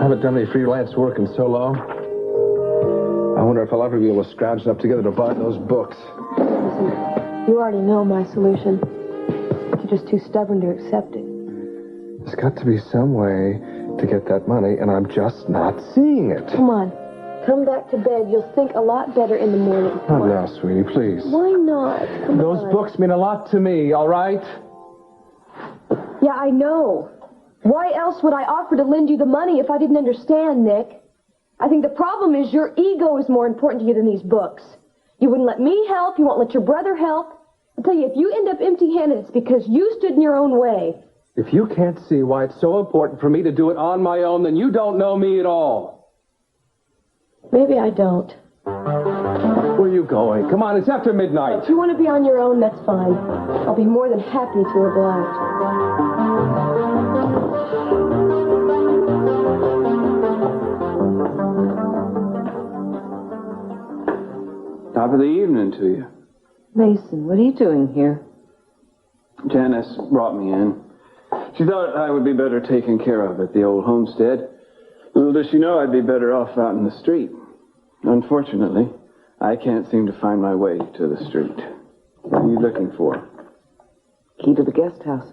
I haven't done any freelance work in so long. I wonder if I'll ever be able to scrounge enough together to buy those books. Listen, you already know my solution. You're just too stubborn to accept it. There's got to be some way to get that money, and I'm just not seeing it. Come on. Come back to bed. You'll think a lot better in the morning. Not now, sweetie, please. Why not? Come Those on. books mean a lot to me, all right? Yeah, I know. Why else would I offer to lend you the money if I didn't understand, Nick? I think the problem is your ego is more important to you than these books. You wouldn't let me help. You won't let your brother help. I'll tell you, if you end up empty-handed, it's because you stood in your own way. If you can't see why it's so important for me to do it on my own, then you don't know me at all. Maybe I don't. Where are you going? Come on, it's after midnight. If you want to be on your own, that's fine. I'll be more than happy to oblige. Top of the evening to you. Mason, what are you doing here? Janice brought me in. She thought I would be better taken care of at the old homestead. Little does she know I'd be better off out in the street. Unfortunately, I can't seem to find my way to the street. What are you looking for? Key to the guest house.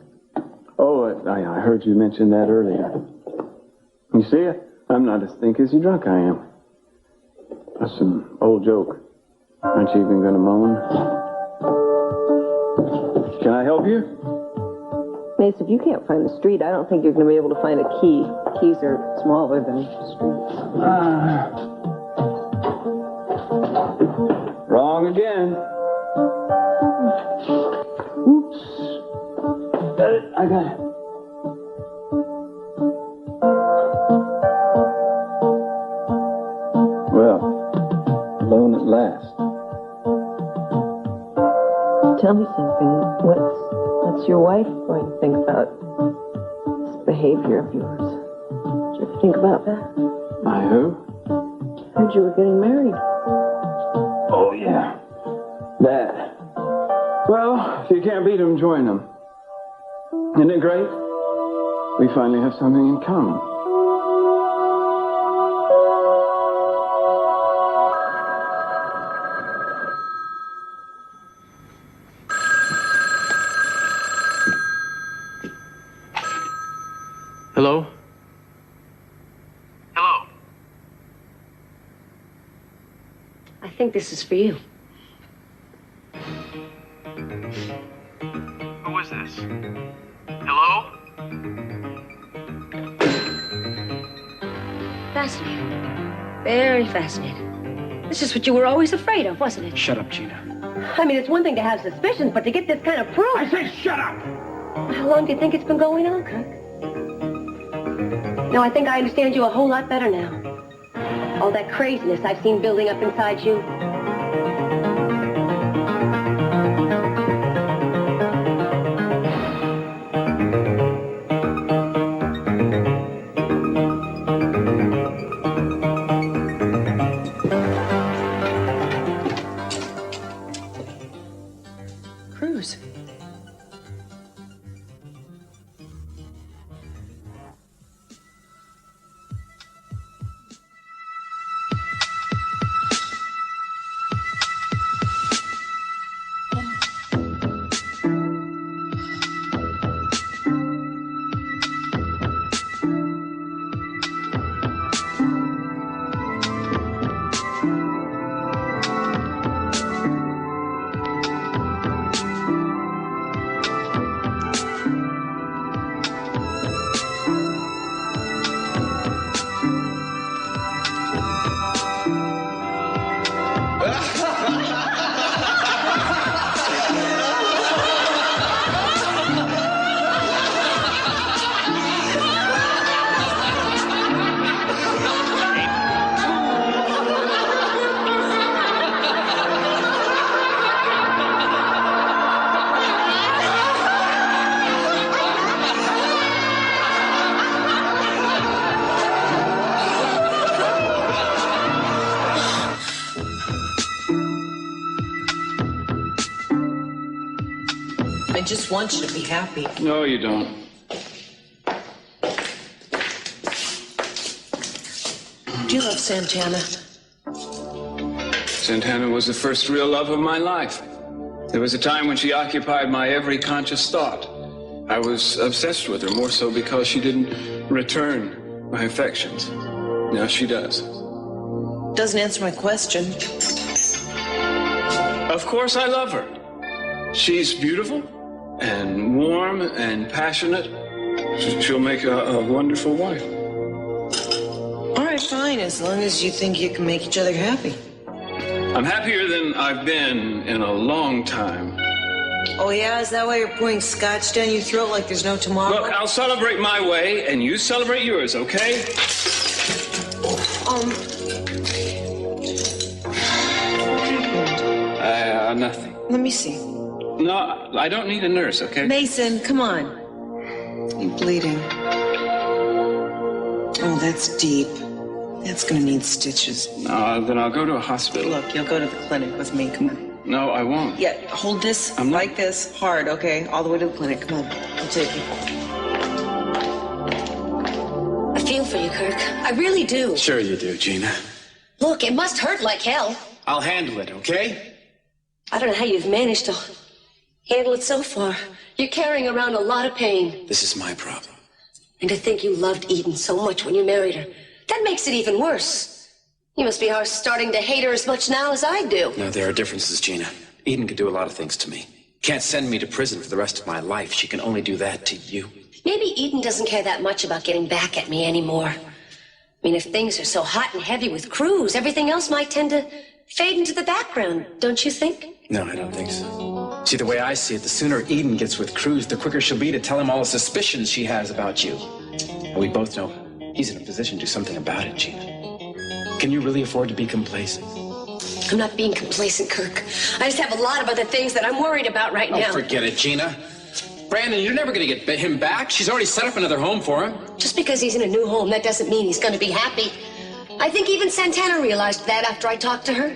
Oh, I heard you mention that earlier. You see, I'm not as stinky drunk I am. That's an old joke. Aren't you even going to moan? Can I help you? Mason, if you can't find the street, I don't think you're going to be able to find a key. Keys are smaller than streets. Wrong again. Oops. I got it. Well, alone at last. Tell me something. What's your wife going to think about this behavior of yours? Did you ever think about that? My who? Heard you were getting married. Oh, yeah. That. Well, if you can't beat them, join them. Isn't it great? We finally have something in common. Hello? Hello? I think this is for you. Who is this? Hello? Fascinating. Very fascinating. This is what you were always afraid of, wasn't it? Shut up, Gina. I mean, it's one thing to have suspicions, but to get this kind of proof... I said shut up! How long do you think it's been going on, Kirk? No, I think I understand you a whole lot better now. All that craziness I've seen building up inside you. Cruz. I just want you to be happy. No, you don't. Do you love Santana? Santana was the first real love of my life. There was a time when she occupied my every conscious thought. I was obsessed with her, more so because she didn't return my affections. Now she does. Doesn't answer my question. Of course I love her. She's beautiful and warm and passionate. She'll make a wonderful wife. All right, fine, as long as you think you can make each other happy. I'm happier than I've been in a long time. Oh, yeah? Is that why you're pouring scotch down your throat like there's no tomorrow? Look, I'll celebrate my way, and you celebrate yours, okay? Nothing. Let me see. No, I don't need a nurse, okay? Mason, come on. You're bleeding. Oh, that's deep. That's gonna need stitches. Then I'll go to a hospital. Look, you'll go to the clinic with me. Come on. No, I won't. Yeah, hold this like this, hard, okay? All the way to the clinic. Come on, I'll take you. I feel for you, Kirk. I really do. Sure you do, Gina. Look, it must hurt like hell. I'll handle it, okay? I don't know how you've managed to handle it so far. You're carrying around a lot of pain. This is my problem. And to think you loved Eden so much when you married her, that makes it even worse. You must be starting to hate her as much now as I do. No, there are differences, Gina. Eden could do a lot of things to me. Can't send me to prison for the rest of my life. She can only do that to you. Maybe Eden doesn't care that much about getting back at me anymore. I mean, if things are so hot and heavy with Cruz, everything else might tend to fade into the background, don't you think? No, I don't think so. See, the way I see it, the sooner Eden gets with Cruz, the quicker she'll be to tell him all the suspicions she has about you. And we both know he's in a position to do something about it, Gina. Can you really afford to be complacent? I'm not being complacent, Kirk. I just have a lot of other things that I'm worried about right now. Oh, forget it, Gina. Brandon, you're never going to get him back. She's already set up another home for him. Just because he's in a new home, that doesn't mean he's going to be happy. I think even Santana realized that after I talked to her.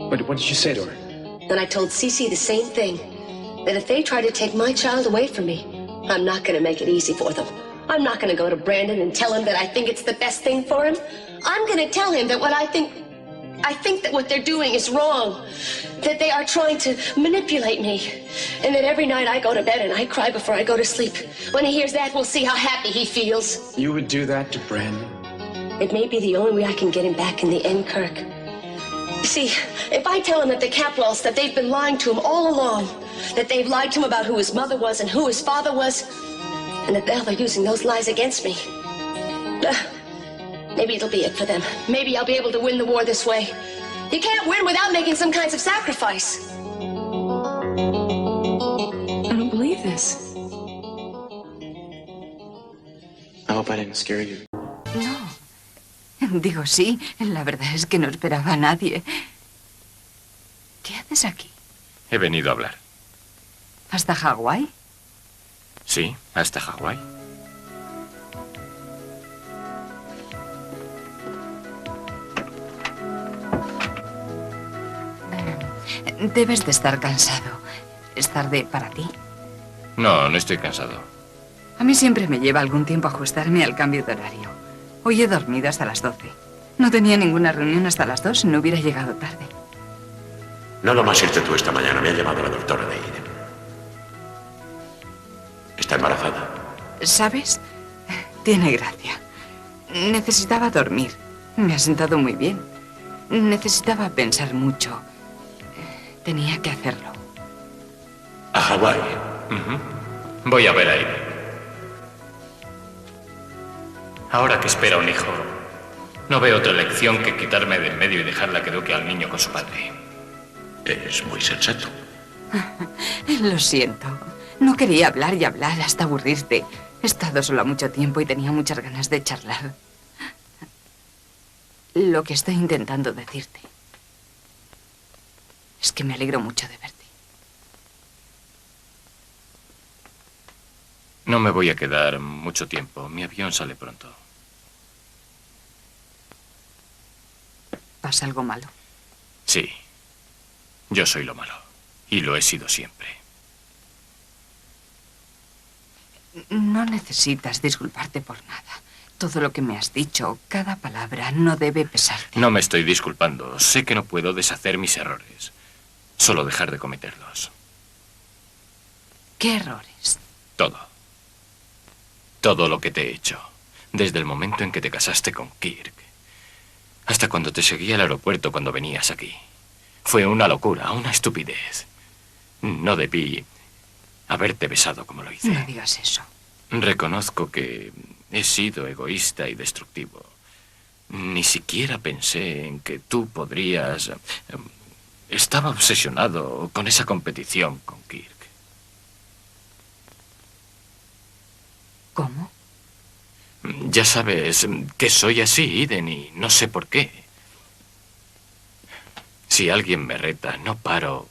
What did you say to her? And I told Cece the same thing. That if they try to take my child away from me, I'm not going to make it easy for them. I'm not going to go to Brandon and tell him that I think it's the best thing for him. I'm going to tell him that I think that what they're doing is wrong. That they are trying to manipulate me. And that every night I go to bed and I cry before I go to sleep. When he hears that, we'll see how happy he feels. You would do that to Brandon? It may be the only way I can get him back in the end, Kirk. You see, if I tell him that the Capwells, that they've been lying to him all along, that they've lied to him about who his mother was and who his father was, and that now they're using those lies against me, maybe it'll be it for them. Maybe I'll be able to win the war this way. You can't win without making some kinds of sacrifice. I don't believe this. I hope I didn't scare you. No. Digo, sí, la verdad es que no esperaba a nadie. ¿Qué haces aquí? He venido a hablar. ¿Hasta Hawái? Sí, hasta Hawái. Debes de estar cansado. ¿Es tarde para ti? No, no estoy cansado. A mí siempre me lleva algún tiempo ajustarme al cambio de horario. Hoy he dormido hasta las 12. No tenía ninguna reunión hasta las 2 y no hubiera llegado tarde. No nomás irte tú esta mañana, me ha llamado la doctora de Eden. Está embarazada. ¿Sabes? Tiene gracia. Necesitaba dormir. Me ha sentado muy bien. Necesitaba pensar mucho. Tenía que hacerlo. ¿A Hawái? Voy a ver a Eden. Ahora que espera un hijo, no veo otra elección que quitarme de en medio y dejarla que eduque al niño con su padre. Es muy sensato. Lo siento. No quería hablar y hablar hasta aburrirte. He estado sola mucho tiempo y tenía muchas ganas de charlar. Lo que estoy intentando decirte es que me alegro mucho de verte. No me voy a quedar mucho tiempo. Mi avión sale pronto. ¿Pasa algo malo? Sí. Yo soy lo malo. Y lo he sido siempre. No necesitas disculparte por nada. Todo lo que me has dicho, cada palabra, no debe pesarte. No me estoy disculpando. Sé que no puedo deshacer mis errores. Solo dejar de cometerlos. ¿Qué errores? Todo. Todo lo que te he hecho. Desde el momento en que te casaste con Kirk. Hasta cuando te seguí al aeropuerto cuando venías aquí. Fue una locura, una estupidez. No debí haberte besado como lo hice. No digas eso. Reconozco que he sido egoísta y destructivo. Ni siquiera pensé en que tú podrías... Estaba obsesionado con esa competición con Kirk. ¿Cómo? Ya sabes que soy así, Eden, y no sé por qué. Si alguien me reta, no paro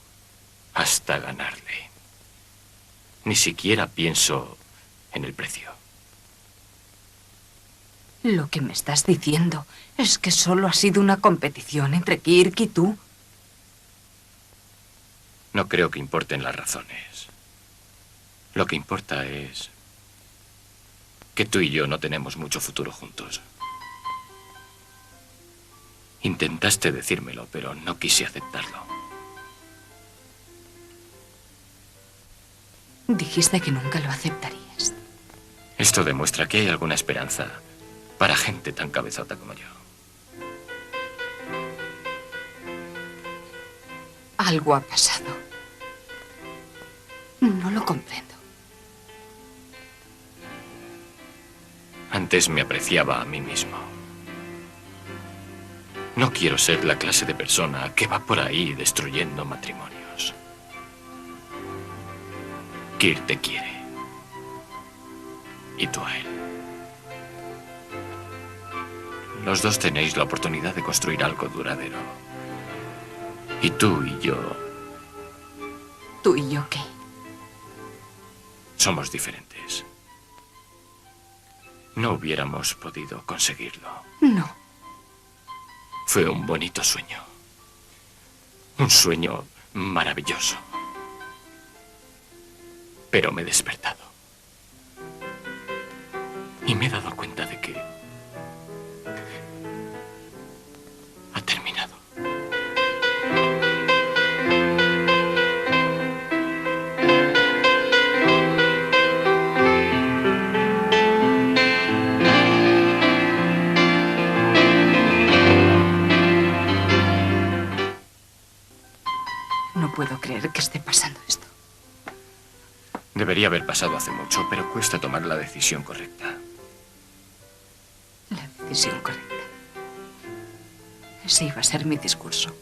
hasta ganarle. Ni siquiera pienso en el precio. Lo que me estás diciendo es que solo ha sido una competición entre Kirk y tú. No creo que importen las razones. Lo que importa es que tú y yo no tenemos mucho futuro juntos. Intentaste decírmelo, pero no quise aceptarlo. Dijiste que nunca lo aceptarías. Esto demuestra que hay alguna esperanza para gente tan cabezota como yo. Algo ha pasado. No lo comprendo. Antes me apreciaba a mí mismo. No quiero ser la clase de persona que va por ahí destruyendo matrimonios. Kirk te quiere. Y tú a él. Los dos tenéis la oportunidad de construir algo duradero. Y tú y yo... ¿Tú y yo qué? Somos diferentes. No hubiéramos podido conseguirlo. No. Fue un bonito sueño. Un sueño maravilloso. Pero me he despertado. Y me he dado cuenta de que ha terminado. No puedo creer que esté pasando esto. Debería haber pasado hace mucho, pero cuesta tomar la decisión correcta. La decisión correcta. Ese iba a ser mi discurso.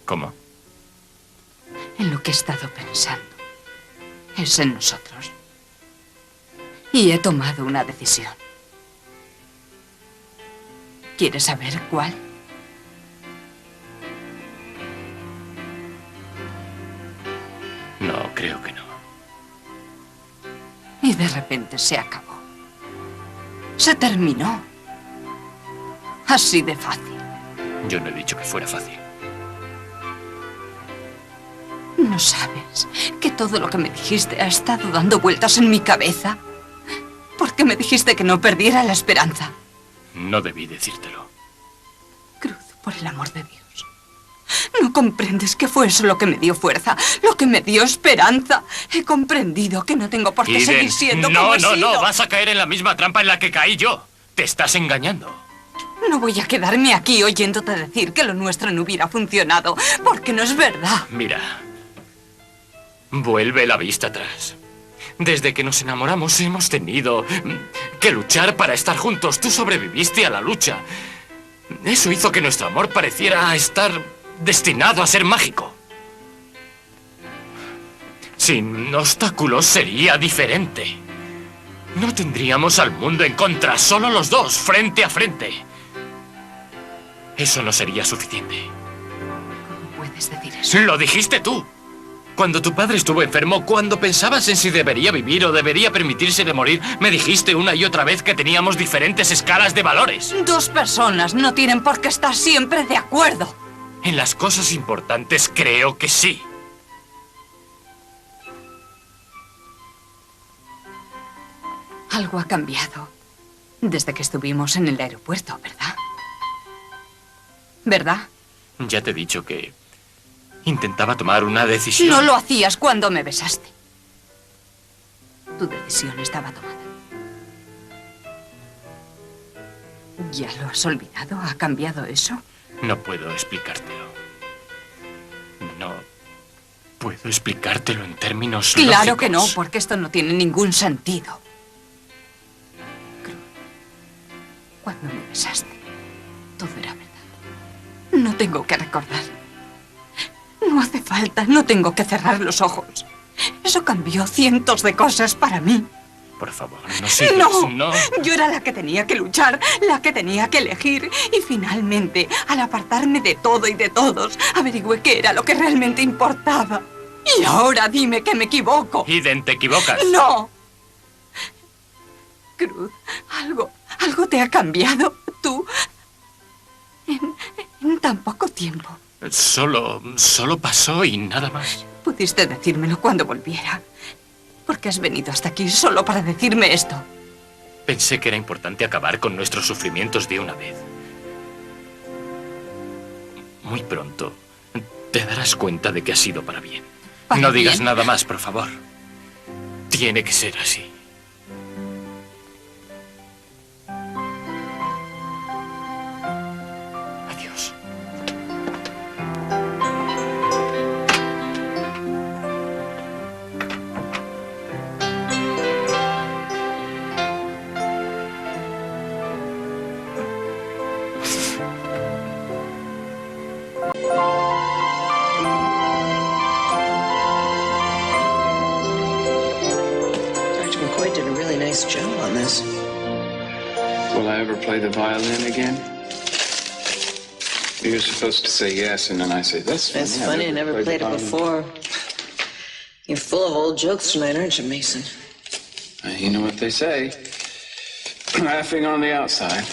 ¿Cómo? En lo que he estado pensando. Es en nosotros. Y he tomado una decisión. ¿Quieres saber cuál? No, creo que no. Y de repente se acabó. Se terminó. Así de fácil. Yo no he dicho que fuera fácil. ¿No sabes que todo lo que me dijiste ha estado dando vueltas en mi cabeza? ¿Por qué me dijiste que no perdiera la esperanza? No debí decírtelo. Cruz, por el amor de Dios. ¿No comprendes que fue eso lo que me dio fuerza? Lo que me dio esperanza. He comprendido que no tengo por qué seguir siendo como he sido. No, vas a caer en la misma trampa en la que caí yo. Te estás engañando. No voy a quedarme aquí oyéndote decir que lo nuestro no hubiera funcionado, porque no es verdad. Mira, vuelve la vista atrás. Desde que nos enamoramos hemos tenido que luchar para estar juntos. Tú sobreviviste a la lucha. Eso hizo que nuestro amor pareciera estar destinado a ser mágico. Sin obstáculos sería diferente. No tendríamos al mundo en contra, solo los dos, frente a frente. Eso no sería suficiente. ¿Cómo puedes decir eso? Lo dijiste tú. Cuando tu padre estuvo enfermo, cuando pensabas en si debería vivir o debería permitírsele morir, me dijiste una y otra vez que teníamos diferentes escalas de valores. Dos personas no tienen por qué estar siempre de acuerdo. En las cosas importantes creo que sí. Algo ha cambiado. Desde que estuvimos en el aeropuerto, ¿verdad? ¿Verdad? Ya te he dicho que intentaba tomar una decisión. No lo hacías cuando me besaste. Tu decisión estaba tomada. ¿Ya lo has olvidado? ¿Ha cambiado eso? No puedo explicártelo. No puedo explicártelo en términos Claro lógicos. que no, porque esto no tiene ningún sentido. Cruz, cuando me besaste, todo era verdad. No tengo que recordar. No hace falta, no tengo que cerrar los ojos. Eso cambió cientos de cosas para mí. Por favor, no sigas, No, yo era la que tenía que luchar, la que tenía que elegir. Y finalmente, al apartarme de todo y de todos, averigüé qué era lo que realmente importaba. Y ahora dime que me equivoco. Eden, te equivocas. ¡No! Cruz, algo te ha cambiado. Tú, en tan poco tiempo. Solo pasó y nada más. Pudiste decírmelo cuando volviera. ¿Por qué has venido hasta aquí solo para decirme esto? Pensé que era importante acabar con nuestros sufrimientos de una vez. Muy pronto te darás cuenta de que ha sido para bien. No digas nada más, por favor. Tiene que ser así. Adiós. Job on this. Will I ever play the violin again? You're supposed to say yes, and then I say, that's funny. That's funny, I never played it before. You're full of old jokes tonight, aren't you, Mason? You know what they say. Laughing on the outside.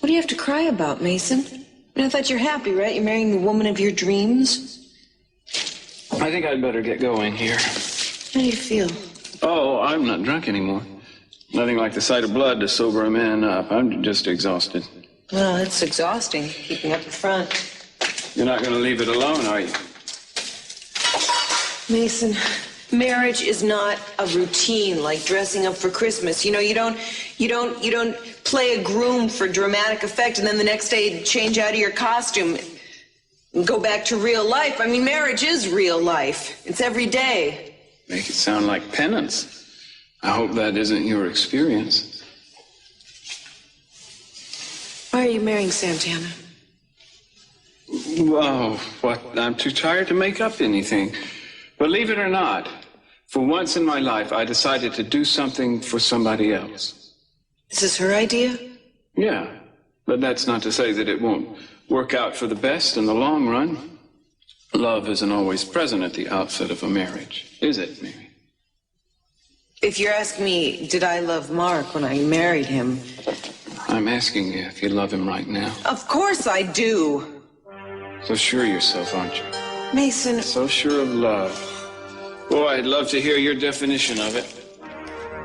What do you have to cry about, Mason? I mean, I thought you're happy, right? You're marrying the woman of your dreams? I think I'd better get going here. How do you feel? Oh, I'm not drunk anymore. Nothing like the sight of blood to sober a man up. I'm just exhausted. Well, it's exhausting, keeping up the front. You're not going to leave it alone, are you? Mason, marriage is not a routine like dressing up for Christmas. You know, you don't play a groom for dramatic effect and then the next day change out of your costume and go back to real life. I mean, marriage is real life. It's every day. Make it sound like penance. I hope that isn't your experience. Why are you marrying Santana? Well, what? I'm too tired to make up anything. Believe it or not, for once in my life, I decided to do something for somebody else. Is this her idea? Yeah, but that's not to say that it won't work out for the best in the long run. Love isn't always present at the outset of a marriage, is it, Mary? If you're asking me, did I love Mark when I married him? I'm asking you if you love him right now. Of course I do. So sure of yourself, aren't you? Mason. So sure of love. Boy, I'd love to hear your definition of it.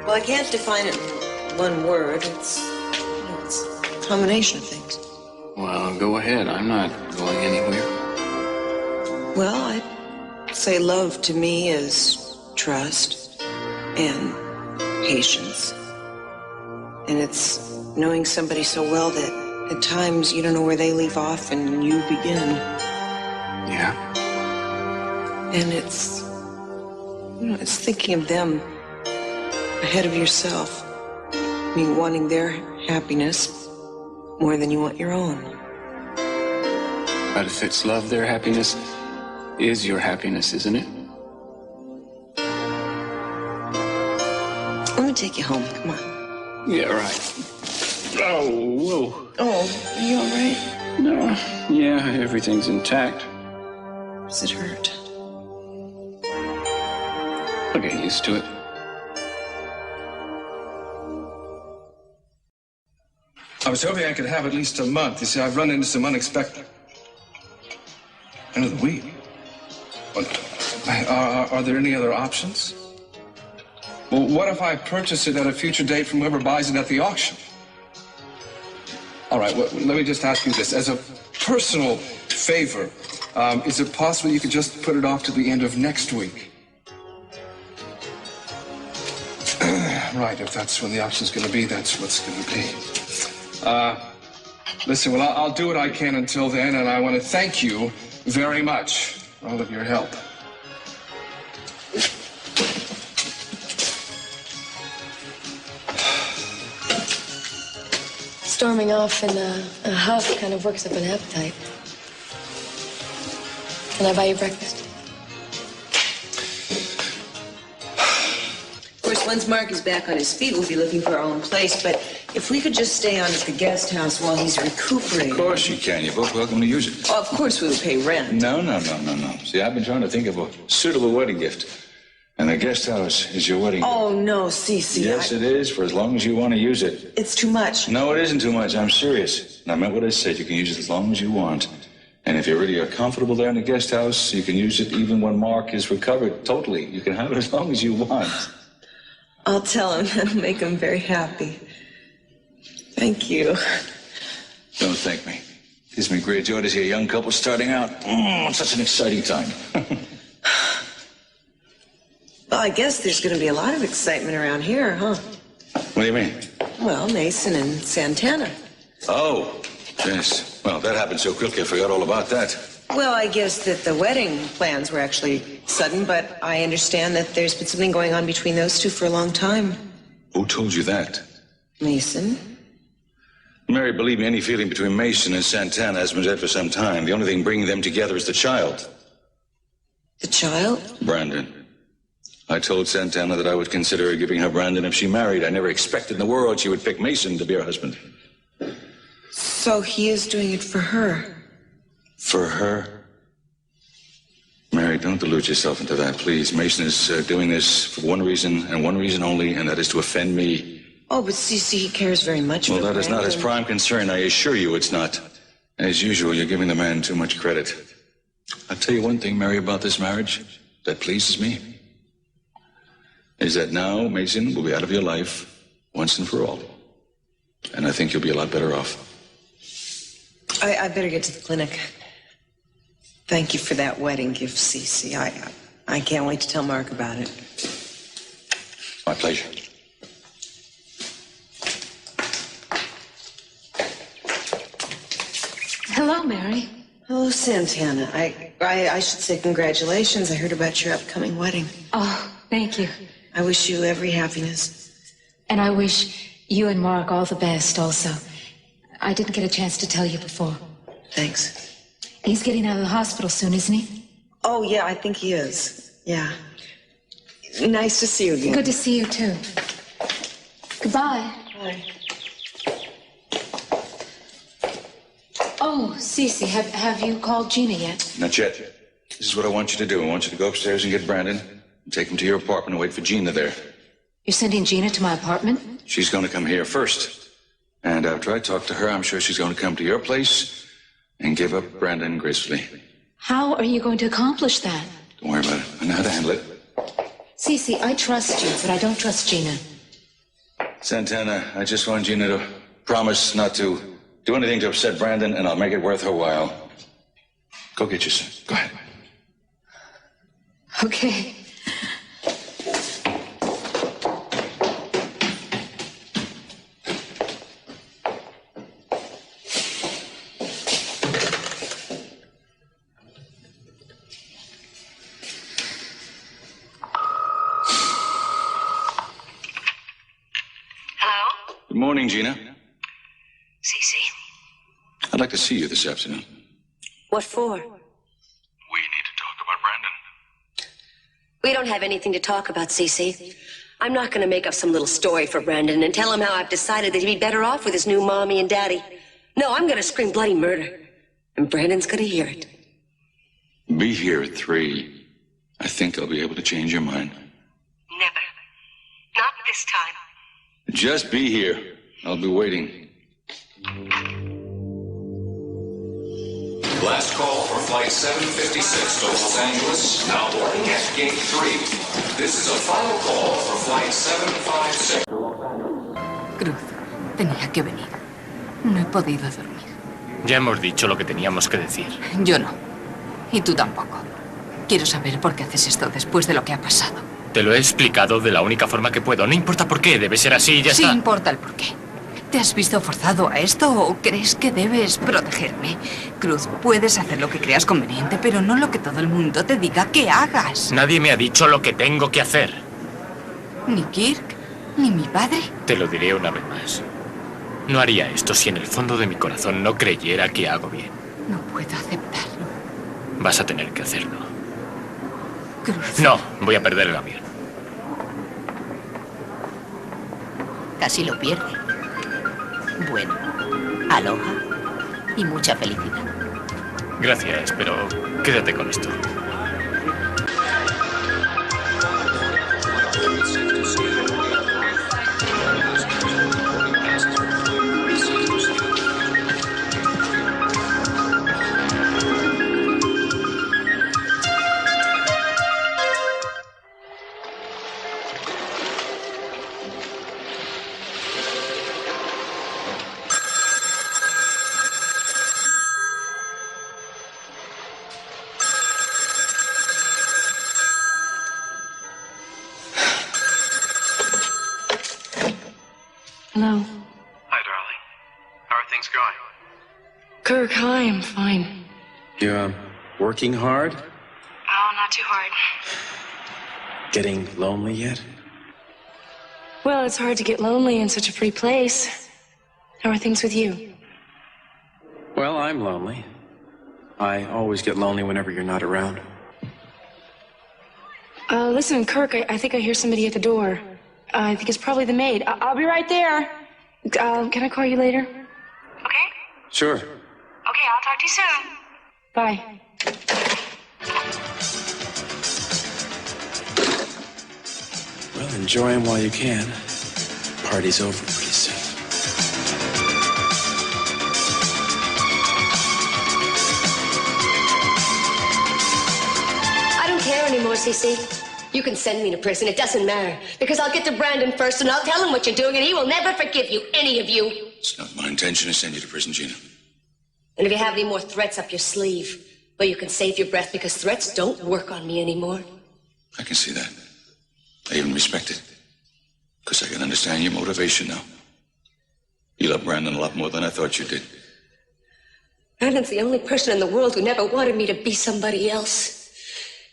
Well, I can't define it in one word. It's a combination of things. Well, go ahead. I'm not going anywhere. Well, I'd say love to me is trust and patience. And it's knowing somebody so well that at times you don't know where they leave off and you begin. Yeah. And it's, it's thinking of them ahead of yourself. I mean, wanting their happiness more than you want your own. But if it's love, their happiness is your happiness, isn't it? Let me take you home. Come on. Yeah, right. Oh, whoa. Oh, are you all right? No. Yeah, everything's intact. Does it hurt? I'll get used to it. I was hoping I could have at least a month. You see, I've run into some unexpected... End of the week. Are there any other options? Well, what if I purchase it at a future date from whoever buys it at the auction? All right, well, let me just ask you this. As a personal favor, is it possible you could just put it off to the end of next week? Right, if that's when the auction's going to be, that's what's going to be. Listen, well, I'll do what I can until then, and I want to thank you very much for all of your help. Storming off in a huff kind of works up an appetite. Can I buy you breakfast? Of course, once Mark is back on his feet, we'll be looking for our own place, but if we could just stay on at the guest house while he's recuperating... Of course you can. You're both welcome to use it. Oh, of course we would pay rent. No. See, I've been trying to think of a suitable wedding gift. And the guest house is your wedding gift. Oh, no, Cece. Yes, it is, for as long as you want to use it. It's too much. No, it isn't too much. I'm serious. And I meant what I said. You can use it as long as you want. And if you really are comfortable there in the guest house, you can use it even when Mark is recovered totally. You can have it as long as you want. I'll tell him. That'll make him very happy. Thank you. Don't thank me. It gives me great joy to see a young couple starting out. It's such an exciting time. Well, I guess there's going to be a lot of excitement around here, huh? What do you mean? Well, Mason and Santana. Oh, yes. Well, that happened so quickly, I forgot all about that. Well, I guess that the wedding plans were actually sudden, but I understand that there's been something going on between those two for a long time. Who told you that? Mason. Mary, believe me, any feeling between Mason and Santana has been dead for some time. The only thing bringing them together is the child. The child? Brandon. I told Santana that I would consider giving her Brandon if she married. I never expected in the world she would pick Mason to be her husband. So he is doing it for her. For her? Mary, don't delude yourself into that, please. Mason is doing this for one reason and one reason only, and that is to offend me. Oh, but Cece, he cares very much Well, for that is not his prime concern. I assure you it's not. As usual, you're giving the man too much credit. I'll tell you one thing, Mary, about this marriage that pleases me. Is that now Mason will be out of your life once and for all. And I think you'll be a lot better off. I better get to the clinic. Thank you for that wedding gift, Cece. I can't wait to tell Mark about it. My pleasure. Hello, Mary. Hello, Santana. I should say congratulations. I heard about your upcoming wedding. Oh, thank you. I wish you every happiness. And I wish you and Mark all the best also. I didn't get a chance to tell you before. Thanks. He's getting out of the hospital soon, isn't he? Oh, yeah, I think he is. Yeah. Nice to see you again. Good to see you, too. Goodbye. Bye. Oh, Cece, have you called Gina yet? Not yet. This is what I want you to do. I want you to go upstairs and get Brandon and take him to your apartment and wait for Gina there. You're sending Gina to my apartment? She's going to come here first. And after I talk to her, I'm sure she's going to come to your place and give up Brandon gracefully. How are you going to accomplish that? Don't worry about it. I know how to handle it. Cece, I trust you, but I don't trust Gina. Santana, I just want Gina to promise not to do anything to upset Brandon, and I'll make it worth her while. Go get your son. Go ahead. Okay. Good morning, Gina. Cece? I'd like to see you this afternoon. What for? We need to talk about Brandon. We don't have anything to talk about, Cece. I'm not going to make up some little story for Brandon and tell him how I've decided that he'd be better off with his new mommy and daddy. No, I'm going to scream bloody murder. And Brandon's going to hear it. Be here at 3. I think I'll be able to change your mind. Never. Not this time. Just be here. I'll be waiting. Last call for flight 756 to Los Angeles, now boarding at gate 3. This is a final call for flight 756. Cruz, tenía que venir. No he podido dormir. Ya hemos dicho lo que teníamos que decir. Yo no. Y tú tampoco. Quiero saber por qué haces esto después de lo que ha pasado. Te lo he explicado de la única forma que puedo. No importa por qué, debe ser así y ya está. Sí importa el por qué. ¿Te has visto forzado a esto o crees que debes protegerme? Cruz, puedes hacer lo que creas conveniente, pero no lo que todo el mundo te diga que hagas. Nadie me ha dicho lo que tengo que hacer. ¿Ni Kirk? ¿Ni mi padre? Te lo diré una vez más. No haría esto si en el fondo de mi corazón no creyera que hago bien. No puedo aceptarlo. Vas a tener que hacerlo. Cruz. No, voy a perder el avión. Casi lo pierde. Bueno, aloha y mucha felicidad. Gracias, pero quédate con esto. Hello. Hi, darling. How are things going? Kirk, hi, I'm fine. You, working hard? Oh, not too hard. Getting lonely yet? Well, it's hard to get lonely in such a pretty place. How are things with you? Well, I'm lonely. I always get lonely whenever you're not around. Listen, Kirk, I think I hear somebody at the door. I think it's probably the maid. I'll be right there. Can I call you later? Okay? Sure. Okay, I'll talk to you soon. Bye. Well, enjoy them while you can. Party's over pretty soon. I don't care anymore, Cece. You can send me to prison. It doesn't matter. Because I'll get to Brandon first and I'll tell him what you're doing and he will never forgive you, any of you. It's not my intention to send you to prison, Gina. And if you have any more threats up your sleeve, well, you can save your breath because threats don't work on me anymore. I can see that. I even respect it. Because I can understand your motivation now. You love Brandon a lot more than I thought you did. Brandon's the only person in the world who never wanted me to be somebody else.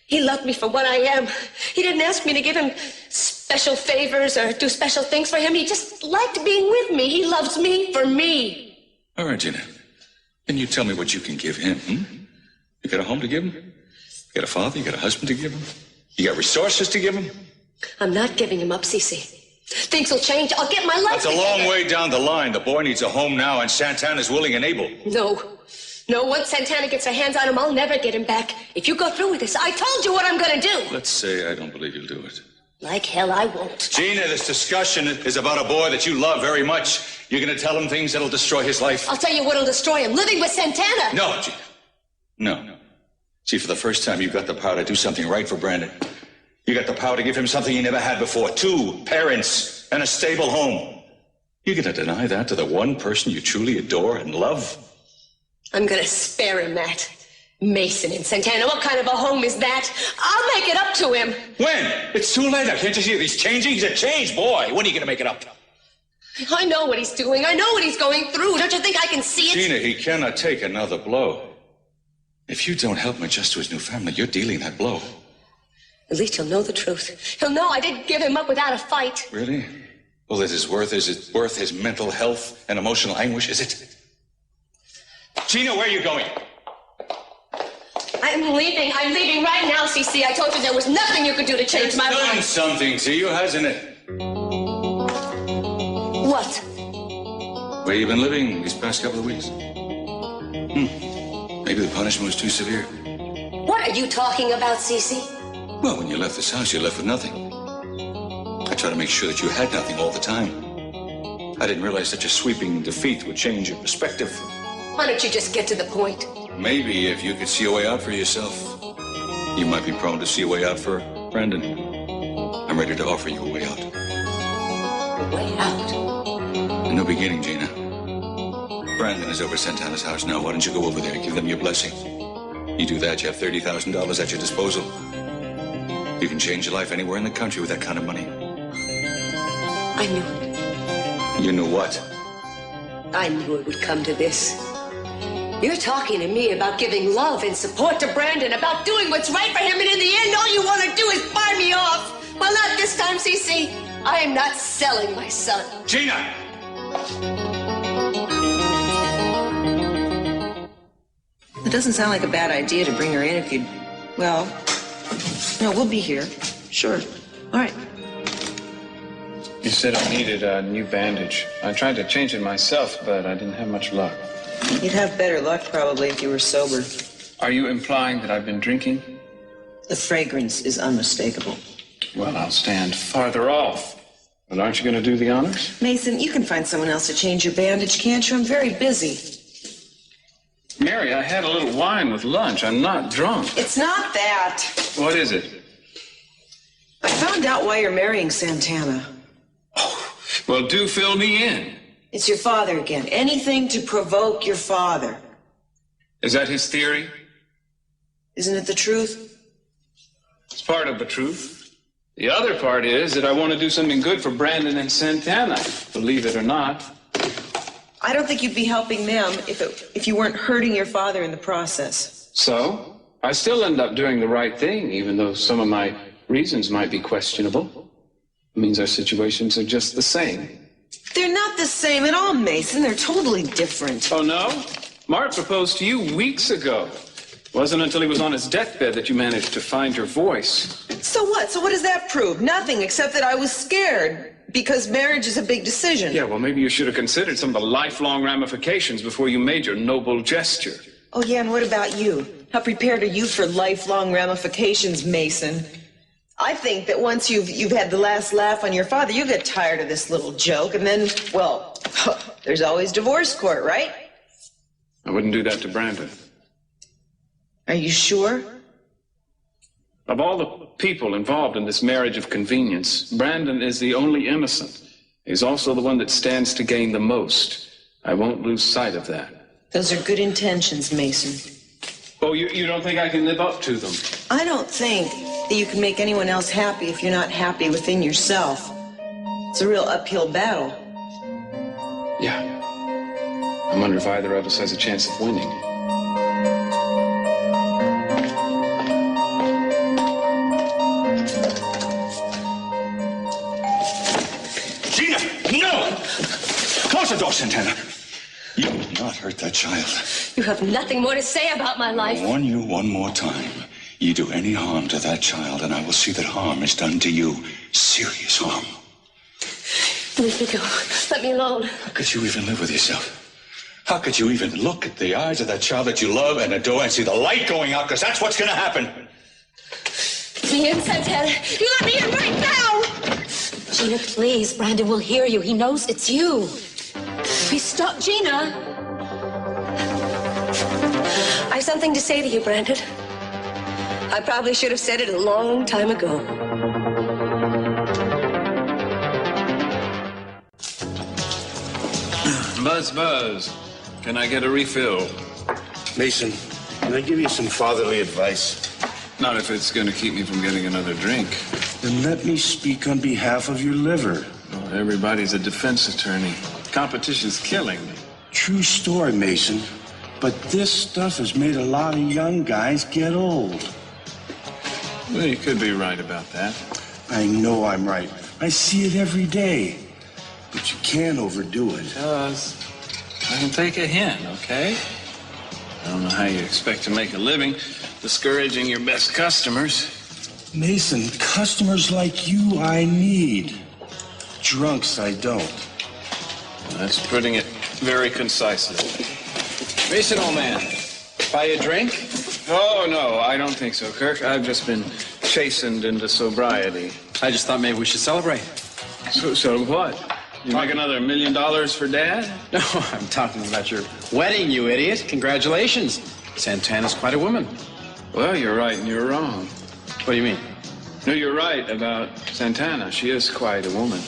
He loved me for what I am. He didn't ask me to give him special favors or do special things for him. He just liked being with me. He loves me for me. All right, Gina. Can you tell me what you can give him? You got a home to give him? You got a father? You got a husband to give him? You got resources to give him? I'm not giving him up, Cece. Things will change. I'll get my life That's a long way down the line. The boy needs a home now, and Santana's willing and able. No, once Santana gets her hands on him, I'll never get him back. If you go through with this, I told you what I'm gonna do. Let's say I don't believe you'll do it. Like hell, I won't. Gina, this discussion is about a boy that you love very much. You're gonna tell him things that'll destroy his life? I'll tell you what'll destroy him. Living with Santana. No, Gina. No. See, for the first time, you've got the power to do something right for Brandon. You got the power to give him something he never had before. 2 parents and a stable home. You're gonna deny that to the one person you truly adore and love? I'm gonna spare him that. Mason in Santana, what kind of a home is that? I'll make it up to him. When? It's too late. I can't you see that he's changing? He's a changed boy. When are you gonna make it up? I know what he's doing. I know what he's going through. Don't you think I can see it? Gina, he cannot take another blow. If you don't help him adjust to his new family, you're dealing that blow. At least he'll know the truth. He'll know I didn't give him up without a fight. Really? Well, is it worth his mental health and emotional anguish? Is it? Gina, where are you going? I'm leaving. I'm leaving right now, Cece. I told you there was nothing you could do to change my It's done life. something to you, hasn't it? What? Where you been living these past couple of weeks? Maybe the punishment was too severe. What are you talking about, Cece? Well, when you left this house, you left with nothing. I tried to make sure that you had nothing all the time. I didn't realize such a sweeping defeat would change your perspective. Why don't you just get to the point? Maybe if you could see a way out for yourself, you might be prone to see a way out for Brandon. I'm ready to offer you a way out. A way out? A new beginning, Gina. Brandon is over at Santana's house now. Why don't you go over there and give them your blessing? You do that, you have $30,000 at your disposal. You can change your life anywhere in the country with that kind of money. I knew it. You knew what? I knew it would come to this. You're talking to me about giving love and support to Brandon, about doing what's right for him, and in the end, all you want to do is buy me off. Well, not this time, Cece. I am not selling my son. Gina! It doesn't sound like a bad idea to bring her in if you'd... Well, no, we'll be here. Sure. All right. You said I needed a new bandage. I tried to change it myself, but I didn't have much luck. You'd have better luck, probably, if you were sober. Are you implying that I've been drinking? The fragrance is unmistakable. Well, I'll stand farther off. But aren't you going to do the honors? Mason, you can find someone else to change your bandage, can't you? I'm very busy. Mary, I had a little wine with lunch. I'm not drunk. It's not that. What is it? I found out why you're marrying Santana. Oh, well, do fill me in. It's your father again. Anything to provoke your father. Is that his theory? Isn't it the truth? It's part of the truth. The other part is that I want to do something good for Brandon and Santana, believe it or not. I don't think you'd be helping them if you weren't hurting your father in the process. So, I still end up doing the right thing, even though some of my reasons might be questionable. It means our situations are just the same. They're not the same at all, Mason. They're totally different. Oh, no? Mark proposed to you weeks ago. It wasn't until he was on his deathbed that you managed to find your voice. So what? So what does that prove? Nothing, except that I was scared, because marriage is a big decision. Yeah, well, maybe you should have considered some of the lifelong ramifications before you made your noble gesture. Oh, yeah, and what about you? How prepared are you for lifelong ramifications, Mason? I think that once you've had the last laugh on your father, you get tired of this little joke, and then, well, there's always divorce court, right? I wouldn't do that to Brandon. Are you sure? Of all the people involved in this marriage of convenience, Brandon is the only innocent. He's also the one that stands to gain the most. I won't lose sight of that. Those are good intentions, Mason. Oh, you don't think I can live up to them? I don't think that you can make anyone else happy if you're not happy within yourself. It's a real uphill battle. Yeah. I wonder if either of us has a chance of winning. Gina, no! Close the door, Santana. You will not hurt that child. You have nothing more to say about my life. I warn you one more time. You do any harm to that child, and I will see that harm is done to you. Serious harm. Let me go. Let me alone. How could you even live with yourself? How could you even look at the eyes of that child that you love and adore and see the light going out? Because that's what's going to happen. Let me in, Santana. You let me in right now. Gina, please. Brandon will hear you. He knows it's you. Please stop, Gina. I have something to say to you, Brandon. I probably should have said it a long time ago. Buzz, Buzz. Can I get a refill? Mason, can I give you some fatherly advice? Not if it's going to keep me from getting another drink. Then let me speak on behalf of your liver. Well, everybody's a defense attorney. Competition's killing me. True story, Mason. But this stuff has made a lot of young guys get old. Well, you could be right about that. I know I'm right. I see it every day. But you can't overdo it. I can take a hint, okay? I don't know how you expect to make a living discouraging your best customers. Mason, customers like you I need. Drunks I don't. Well, that's putting it very concisely. Mason, old man, buy you a drink? Oh, no, I don't think so, Kirk. I've just been chastened into sobriety. I just thought maybe we should celebrate. So what? You make another $1 million for Dad? No, I'm talking about your wedding, you idiot. Congratulations. Santana's quite a woman. Well, you're right and you're wrong. What do you mean? No, you're right about Santana. She is quite a woman.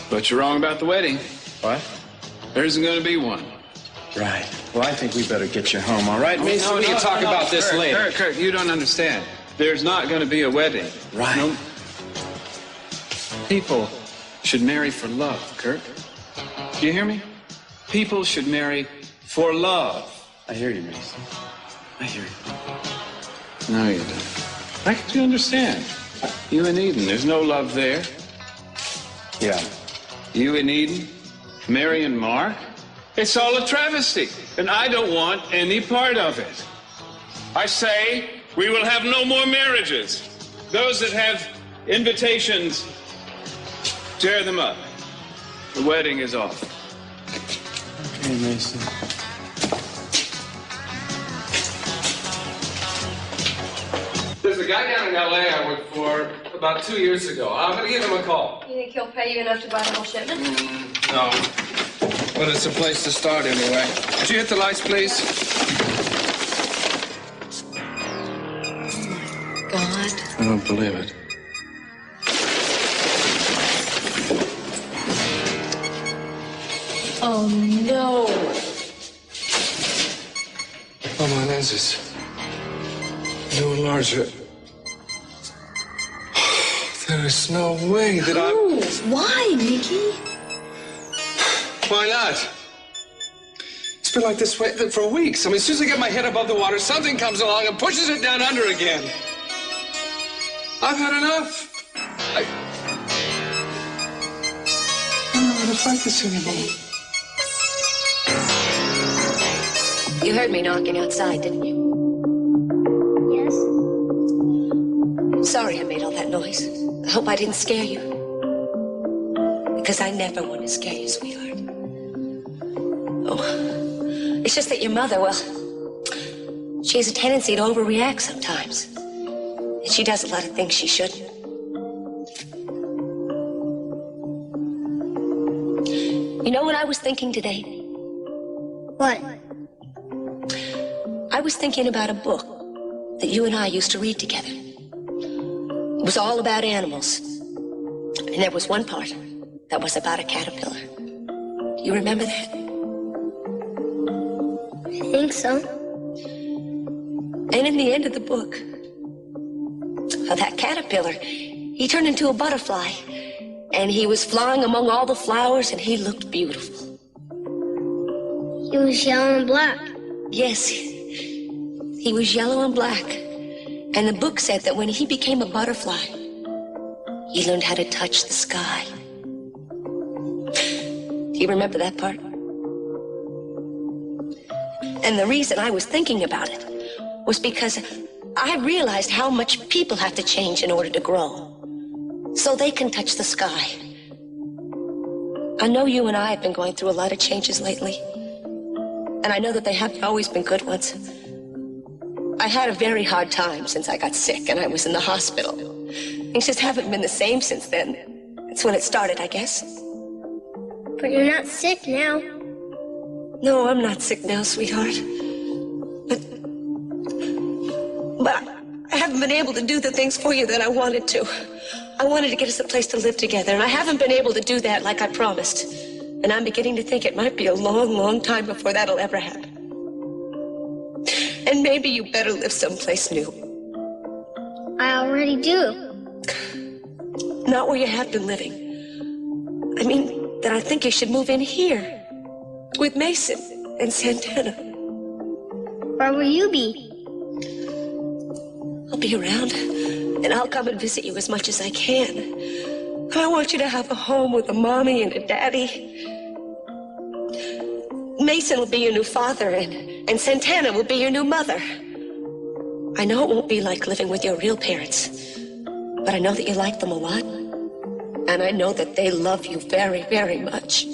But you're wrong about the wedding. What? There isn't going to be one. Right. Well, I think we better get you home, all right, Mason? We can talk about this later. Kurt, you don't understand. There's not going to be a wedding. Right. No. People should marry for love, Kurt. Do you hear me? People should marry for love. I hear you, Mason. I hear you. No, you don't. How could you understand? You and Eden, there's no love there. Yeah. You and Eden, Mary and Mark, it's all a travesty, and I don't want any part of it. I say we will have no more marriages. Those that have invitations, tear them up. The wedding is off. Okay, Mason. There's a guy down in L.A. I worked for about 2 years ago. I'm going to give him a call. You think he'll pay you enough to buy the whole shipment? No. But it's a place to start anyway. Could you hit the lights, please? God. I don't believe it. Oh, no. Oh, my lenses. New and larger. There is no way that Why, Mickey? Why not? It's been like this way for weeks. I mean, as soon as I get my head above the water, something comes along and pushes it down under again. I've had enough. I don't know how to fight this anymore. You heard me knocking outside, didn't you? Yes. Sorry I made all that noise. I hope I didn't scare you. Because I never want to scare you, sweetheart. Oh, it's just that your mother, well, she has a tendency to overreact sometimes. And she does a lot of things she shouldn't. You know what I was thinking today? What? I was thinking about a book that you and I used to read together. It was all about animals. And there was one part that was about a caterpillar. Do you remember that? I think so. And in the end of the book, that caterpillar, he turned into a butterfly. And he was flying among all the flowers, and he looked beautiful. He was yellow and black. Yes, he was yellow and black. And the book said that when he became a butterfly, he learned how to touch the sky. Do you remember that part? And the reason I was thinking about it was because I realized how much people have to change in order to grow, so they can touch the sky. I know you and I have been going through a lot of changes lately, and I know that they haven't always been good ones. I had a very hard time since I got sick and I was in the hospital. Things just haven't been the same since then. That's when it started, I guess. But you're not sick now. No, I'm not sick now, sweetheart. But I haven't been able to do the things for you that I wanted to. I wanted to get us a place to live together, and I haven't been able to do that like I promised. And I'm beginning to think it might be a long, long time before that'll ever happen. And maybe you better live someplace new. I already do. Not where you have been living. I mean, that I think you should move in here. With Mason and Santana. Where will you be? I'll be around. And I'll come and visit you as much as I can. And I want you to have a home with a mommy and a daddy. Mason will be your new father, and Santana will be your new mother. I know it won't be like living with your real parents, but I know that you like them a lot. And I know that they love you very, very much.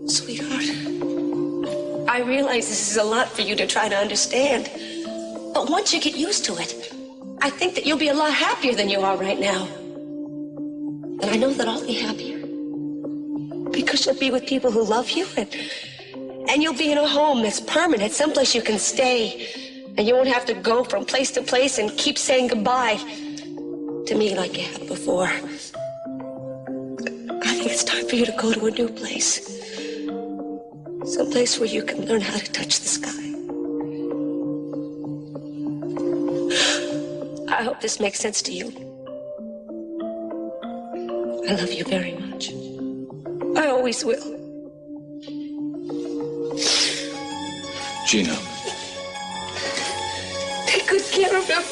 Sweetheart, I realize this is a lot for you to try to understand. But once you get used to it, I think that you'll be a lot happier than you are right now. And I know that I'll be happier. Because you'll be with people who love you, and you'll be in a home that's permanent, someplace you can stay. And you won't have to go from place to place and keep saying goodbye to me like you have before. I think it's time for you to go to a new place. Someplace where you can learn how to touch the sky. I hope this makes sense to you. I love you very much. I always will. Gina. Take good care of him.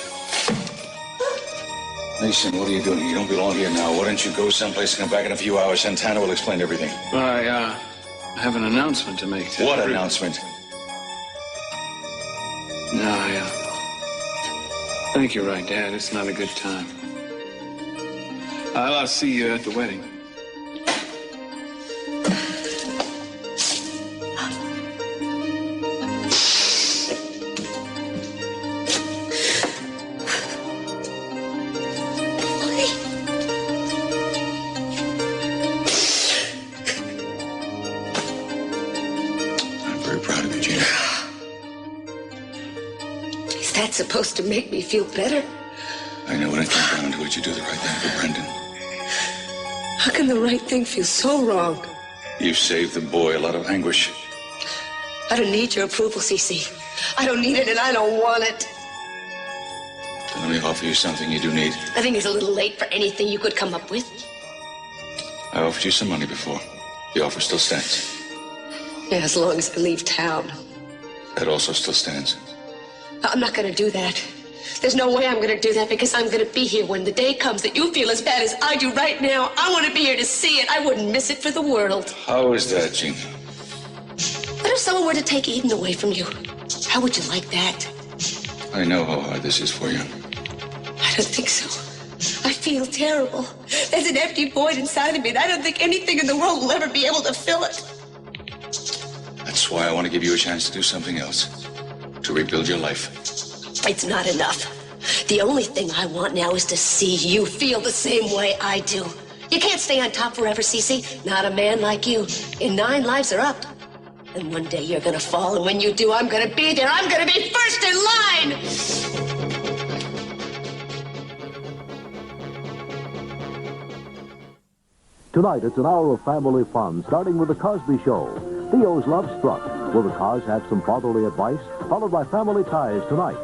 Mason, what are you doing? You don't belong here now. Why don't you go someplace and come back in a few hours? Santana will explain everything. I have an announcement to make. What announcement? No, I think you're right, Dad. It's not a good time. I'll see you at the wedding. Supposed to make me feel better. I know when it comes down to it, you do the right thing for Brendan. How can the right thing feel so wrong? You've saved the boy a lot of anguish. I don't need your approval, Cece. I don't need it and I don't want it. Then let me offer you something you do need. I think it's a little late for anything you could come up with. I offered you some money before. The offer still stands. Yeah, as long as I leave town. That also still stands. I'm not going to do that. There's no way I'm going to do that because I'm going to be here when the day comes that you feel as bad as I do right now. I want to be here to see it. I wouldn't miss it for the world. How is that, Gina? What if someone were to take Eden away from you? How would you like that? I know how hard this is for you. I don't think so. I feel terrible. There's an empty void inside of me, and I don't think anything in the world will ever be able to fill it. That's why I want to give you a chance to do something else. To rebuild your life. It's not enough. The only thing I want now is to see you feel the same way I do. You can't stay on top forever, Cece. Not a man like you. In 9 lives are up. And one day you're gonna fall, and when you do, I'm gonna be there. I'm gonna be first in line! Tonight, it's an hour of family fun, starting with The Cosby Show. Theo's Love Struck. Will the cause have some fatherly advice? Followed by Family Ties tonight.